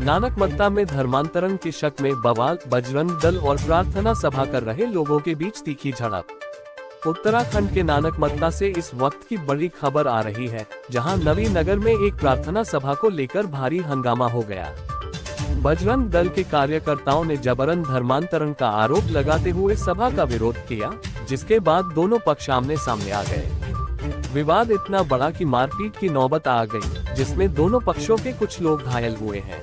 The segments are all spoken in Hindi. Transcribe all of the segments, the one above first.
नानकमत्ता में धर्मांतरण के शक में बवाल, बजरंग दल और प्रार्थना सभा कर रहे लोगों के बीच तीखी झड़प। उत्तराखंड के नानकमत्ता से इस वक्त की बड़ी खबर आ रही है, जहां नवीनगर में एक प्रार्थना सभा को लेकर भारी हंगामा हो गया। बजरंग दल के कार्यकर्ताओं ने जबरन धर्मांतरण का आरोप लगाते हुए सभा का विरोध किया, जिसके बाद दोनों पक्ष आमने सामने आ गए। विवाद इतना बड़ा कि मारपीट की नौबत आ गई, जिसमें दोनों पक्षों के कुछ लोग घायल हुए हैं।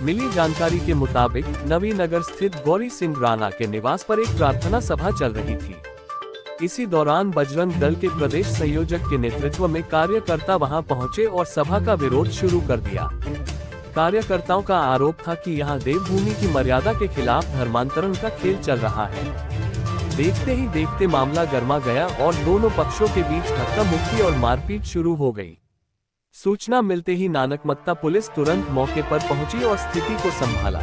मिली जानकारी के मुताबिक नवीनगर स्थित गौरी सिंह राणा के निवास पर एक प्रार्थना सभा चल रही थी। इसी दौरान बजरंग दल के प्रदेश संयोजक के नेतृत्व में कार्यकर्ता वहां पहुंचे और सभा का विरोध शुरू कर दिया। कार्यकर्ताओं का आरोप था कि यहां देवभूमि की मर्यादा के खिलाफ धर्मांतरण का खेल चल रहा है। देखते ही देखते मामला गर्मा गया और दोनों पक्षों के बीच धक्का मुक्की और मारपीट शुरू हो गई। सूचना मिलते ही नानकमत्ता पुलिस तुरंत मौके पर पहुंची और स्थिति को संभाला।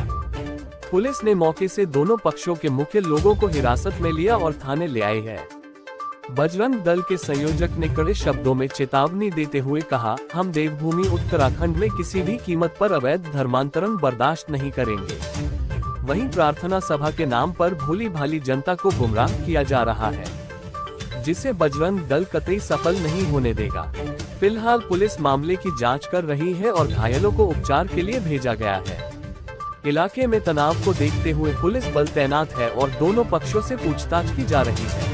पुलिस ने मौके से दोनों पक्षों के मुख्य लोगों को हिरासत में लिया और थाने ले आए हैं। बजरंग दल के संयोजक ने कड़े शब्दों में चेतावनी देते हुए कहा, हम देवभूमि उत्तराखंड में किसी भी कीमत पर अवैध धर्मांतरण बर्दाश्त नहीं करेंगे। वहीं प्रार्थना सभा के नाम पर भोली भाली जनता को गुमराह किया जा रहा है, जिसे बजरंग दल कतई सफल नहीं होने देगा। फिलहाल पुलिस मामले की जांच कर रही है और घायलों को उपचार के लिए भेजा गया है। इलाके में तनाव को देखते हुए पुलिस बल तैनात है और दोनों पक्षों से पूछताछ की जा रही है।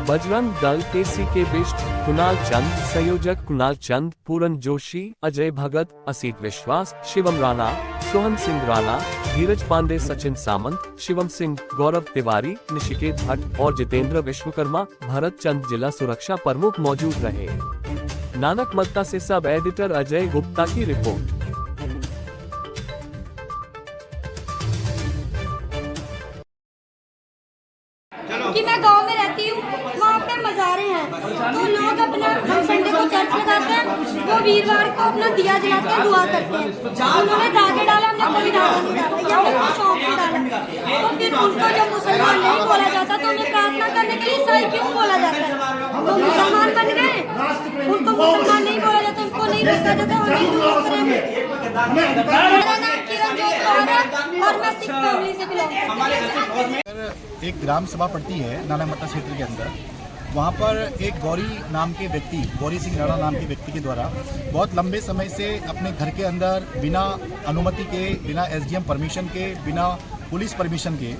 बजरंग दल के सीके बिष्ट, कुणाल चंद, संयोजक कुणाल चंद, पूरन जोशी, अजय भगत, असित विश्वास, शिवम राणा, सोहन सिंह राणा, धीरज पांडे, सचिन सामंत, शिवम सिंह, गौरव तिवारी, निशिकेत भट्ट और जितेंद्र विश्वकर्मा, भरत चंद जिला सुरक्षा प्रमुख मौजूद रहे। नानकमत्ता से सब एडिटर अजय गुप्ता की रिपोर्ट। कि मैं गांव में रहती हूँ, वहाँ पे मज़ारे हैं, तो लोग अपना हम संडे को चर्च लगाते हैं, वो वीरवार को अपना दिया जलाते हैं, दुआ करते हैं। उन्होंने धागे डाला, हमने कोई धागा नहीं डाला, या फिर शौक से डाला। तो फिर उनको जब मुसलमान नहीं बोला जाता तो उन्हें प्रार्थना करने के लिए ईसाई क्यों बोला जाता है? वो मुसलमान बन गए, उनको मुसलमान नहीं बोला जाता, उनको नहीं रोका जाता, और मैं सिख फैमिली से बिलोंग करती हूँ। एक ग्राम सभा पड़ती है नानकमत्ता क्षेत्र के अंदर। वहाँ पर एक गौरी नाम के व्यक्ति, गौरी सिंह राणा नाम के व्यक्ति के द्वारा बहुत लंबे समय से अपने घर के अंदर बिना अनुमति के, बिना एसडीएम परमिशन के, बिना पुलिस परमिशन के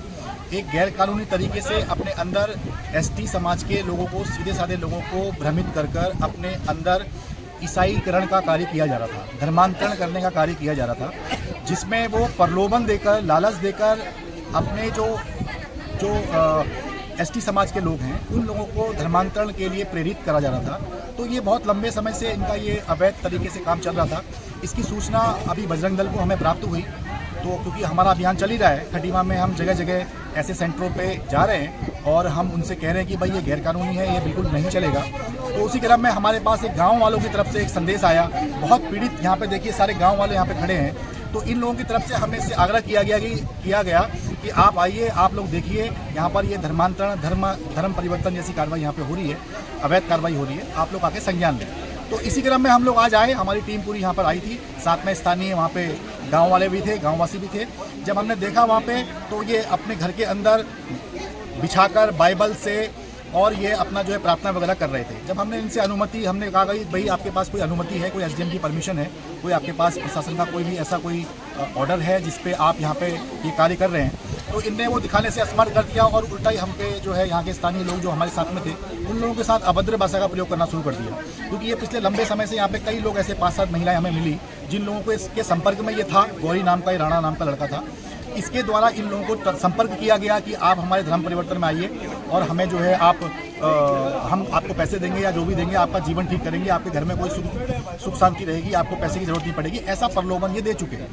एक गैर कानूनी तरीके से अपने अंदर एसटी समाज के लोगों को, सीधे साधे लोगों को भ्रमित कर कर अपने अंदर ईसाईकरण का कार्य किया जा रहा था, धर्मांतरण करने का कार्य किया जा रहा था, जिसमें वो प्रलोभन देकर, लालच देकर अपने जो एसटी समाज के लोग हैं उन लोगों को धर्मांतरण के लिए प्रेरित करा जा रहा था। तो ये बहुत लंबे समय से इनका ये अवैध तरीके से काम चल रहा था। इसकी सूचना अभी बजरंग दल को हमें प्राप्त हुई, तो क्योंकि हमारा अभियान चल ही रहा है, खटीमा में हम जगह जगह ऐसे सेंटरों पे जा रहे हैं और हम उनसे कह रहे हैं कि भाई ये गैरकानूनी है, ये बिल्कुल नहीं चलेगा। तो उसी क्रम में हमारे पास एक गाँव वालों की तरफ से एक संदेश आया, बहुत पीड़ित, यहाँ पे देखिए सारे गाँव वाले यहाँ पे खड़े हैं। तो इन लोगों की तरफ से हमें इससे आग्रह किया गया कि आप आइए, आप लोग देखिए, यहाँ पर ये धर्मांतरण, धर्म परिवर्तन जैसी कार्रवाई यहाँ पे हो रही है, अवैध कार्रवाई हो रही है, आप लोग आके संज्ञान लें। तो इसी क्रम में हम लोग आज आए, हमारी टीम पूरी यहाँ पर आई थी, साथ में स्थानीय वहाँ पे गांव वाले भी थे, गांववासी भी थे। जब हमने देखा वहाँ पे तो ये अपने घर के अंदर बिछाकर बाइबल से और ये अपना जो है प्रार्थना वगैरह कर रहे थे। जब हमने इनसे अनुमति, हमने कहा कि भाई आपके पास कोई अनुमति है, कोई एसडीएम की परमिशन है, कोई आपके पास प्रशासन का कोई भी ऐसा कोई ऑर्डर है जिस पे आप यहाँ पे ये कार्य कर रहे हैं, तो इनने वो दिखाने से असमर्थ कर दिया और उल्टा ही हम पे जो है यहाँ के स्थानीय लोग जो हमारे साथ में थे उन लोगों के साथ अभद्र भाषा का प्रयोग करना शुरू कर दिया। क्योंकि ये पिछले लंबे समय से यहाँ पे कई लोग ऐसे 5-7 महिलाएं हमें मिली जिन लोगों को इसके संपर्क में ये था, गौरी नाम का, राणा नाम का लड़का था। इसके द्वारा इन लोगों को संपर्क किया गया कि आप हमारे धर्म परिवर्तन में आइए और हमें जो है हम आपको पैसे देंगे या जो भी देंगे, आपका जीवन ठीक करेंगे, आपके घर में कोई सुख शांति रहेगी, आपको पैसे की जरूरत नहीं पड़ेगी, ऐसा प्रलोभन ये दे चुके हैं।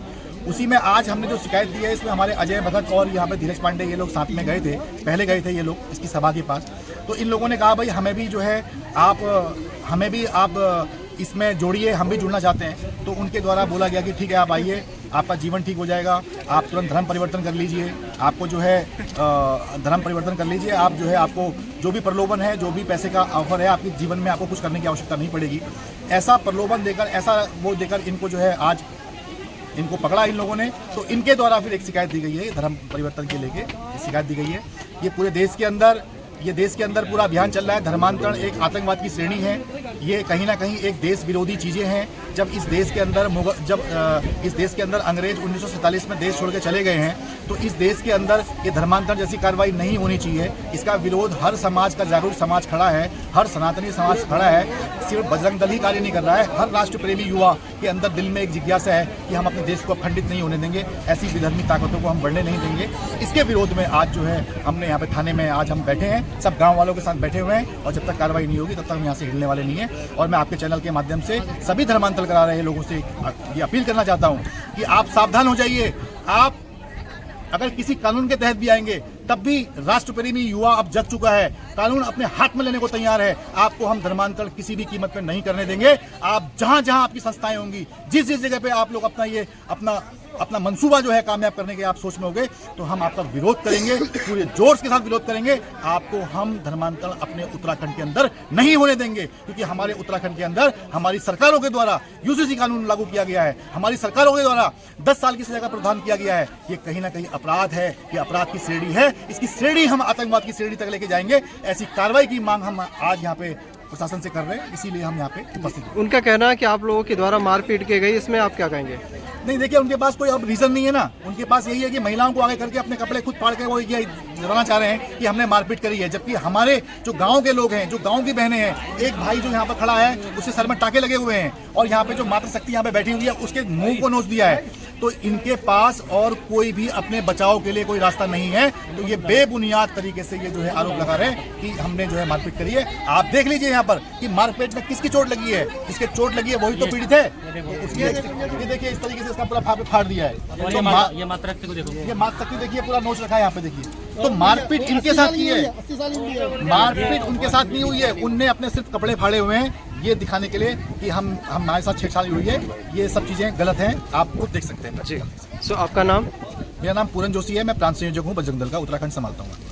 उसी में आज हमने जो शिकायत दी है, इसमें हमारे अजय भगत और यहाँ पे धीरज पांडे ये लोग साथ में गए थे, पहले गए थे ये लोग इसकी सभा के पास। तो इन लोगों ने कहा भाई हमें भी जो है आप इसमें जोड़िए, हम भी जुड़ना चाहते हैं। तो उनके द्वारा बोला गया कि ठीक है आप आइए, आपका जीवन ठीक हो जाएगा, आप तुरंत धर्म परिवर्तन कर लीजिए, आपको जो है धर्म परिवर्तन कर लीजिए, आप जो है आपको जो भी प्रलोभन है, जो भी पैसे का ऑफर है, आपके जीवन में आपको कुछ करने की आवश्यकता नहीं पड़ेगी। ऐसा प्रलोभन देकर, ऐसा वो देकर इनको जो है आज इनको पकड़ा इन लोगों ने, तो इनके द्वारा फिर एक शिकायत दी गई है धर्म परिवर्तन के लेके शिकायत दी गई है। ये पूरे देश के अंदर पूरा अभियान चल रहा है। धर्मांतरण एक आतंकवाद की श्रेणी है, ये कहीं ना कहीं एक देश विरोधी चीज़ें हैं। जब इस देश के अंदर अंग्रेज 1947 में देश छोड़ के चले गए हैं, तो इस देश के अंदर ये धर्मांतरण जैसी कार्रवाई नहीं होनी चाहिए। इसका विरोध हर समाज का जागरूक समाज खड़ा है, हर सनातनी समाज खड़ा है। सिर्फ बजरंग दल ही कार्य नहीं कर रहा है, हर राष्ट्र प्रेमी युवा के अंदर दिल में एक जिज्ञासा है कि हम अपने देश को खंडित नहीं होने देंगे, ऐसी विधर्मी ताकतों को हम बढ़ने नहीं देंगे। इसके विरोध में आज जो है हमने यहाँ पे थाने में आज हम बैठे हैं, सब गाँव वालों के साथ बैठे हुए हैं, और जब तक कार्रवाई नहीं होगी तब तक हम यहाँ से हिलने वाले नहीं हैं। और मैं आपके चैनल के माध्यम से सभी धर्मांतरण करा रहे लोगों से ये अपील करना चाहता हूँ कि आप सावधान हो जाइए। आप अगर किसी कानून के तहत भी आएंगे तब भी राष्ट्रप्रेमी युवा अब जग चुका है, कानून अपने हाथ में लेने को तैयार है। आपको हम धर्मांतरण किसी भी कीमत पर नहीं करने देंगे। आप जहां जहां आपकी संस्थाएं होंगी, जिस जिस जगह पे आप लोग अपना मंसूबा जो है कामयाब करने के आप सोच में होंगे, तो हम आपका विरोध करेंगे, पूरे जोर के साथ विरोध करेंगे। आपको हम धर्मांतरण अपने उत्तराखंड के अंदर नहीं होने देंगे, क्योंकि हमारे उत्तराखंड के अंदर हमारी सरकारों के द्वारा यूसीसी कानून लागू किया गया है, हमारी सरकारों के द्वारा 10 साल की सजा का प्रावधान किया गया है। ये कहीं ना कहीं अपराध है, ये अपराध की श्रेणी है, इसकी श्रेणी हम आतंकवाद की श्रेणी तक लेके जाएंगे। ऐसी कार्रवाई की मांग हम आज यहाँ पे प्रशासन से कर रहे हैं, इसीलिए हम यहाँ पे उपस्थित हैं। उनका कहना है कि आप लोगों के द्वारा मारपीट की गई, इसमें आप क्या कहेंगे? नहीं, देखिए उनके पास कोई अब रीजन नहीं है ना, उनके पास यही है कि महिलाओं को आगे करके अपने कपड़े खुद फाड़ के वो ये जताना चाह रहे हैं कि हमने मारपीट करी है। जबकि हमारे जो गांव के लोग हैं, जो गांव की बहनें हैं, एक भाई जो यहाँ पर खड़ा है उसके सर में टाके लगे हुए हैं, और यहाँ पे जो मातृशक्ति यहाँ पे बैठी हुई है उसके मुंह को नोच दिया है। तो इनके पास और कोई भी अपने बचाव के लिए कोई रास्ता नहीं है। तो ये बेबुनियाद तरीके से ये जो है आरोप लगा रहे हैं कि हमने जो है मारपीट करी है। आप देख लीजिए यहाँ पर कि मारपीट में किसकी चोट लगी है, जिसके चोट लगी है वही तो पीड़ित है। ये देखिए इस तरीके से इसका पूरा फाड़ दिया है। तो ये मातृशक्ति देखिए पूरा नोच रखा है यहाँ पे, देखिए। तो मारपीट इनके साथ की है, मारपीट उनके साथ नहीं हुई है। उनने अपने सिर्फ कपड़े फाड़े हुए हैं ये दिखाने के लिए कि हमारे साथ छेड़छाड़ हुई है। ये सब चीजें गलत हैं, आप खुद देख सकते हैं। जी। सो आपका नाम? मेरा नाम पूरन जोशी है, मैं प्रांत संयोजक हूँ बजरंग दल का, उत्तराखंड संभालता हूँ।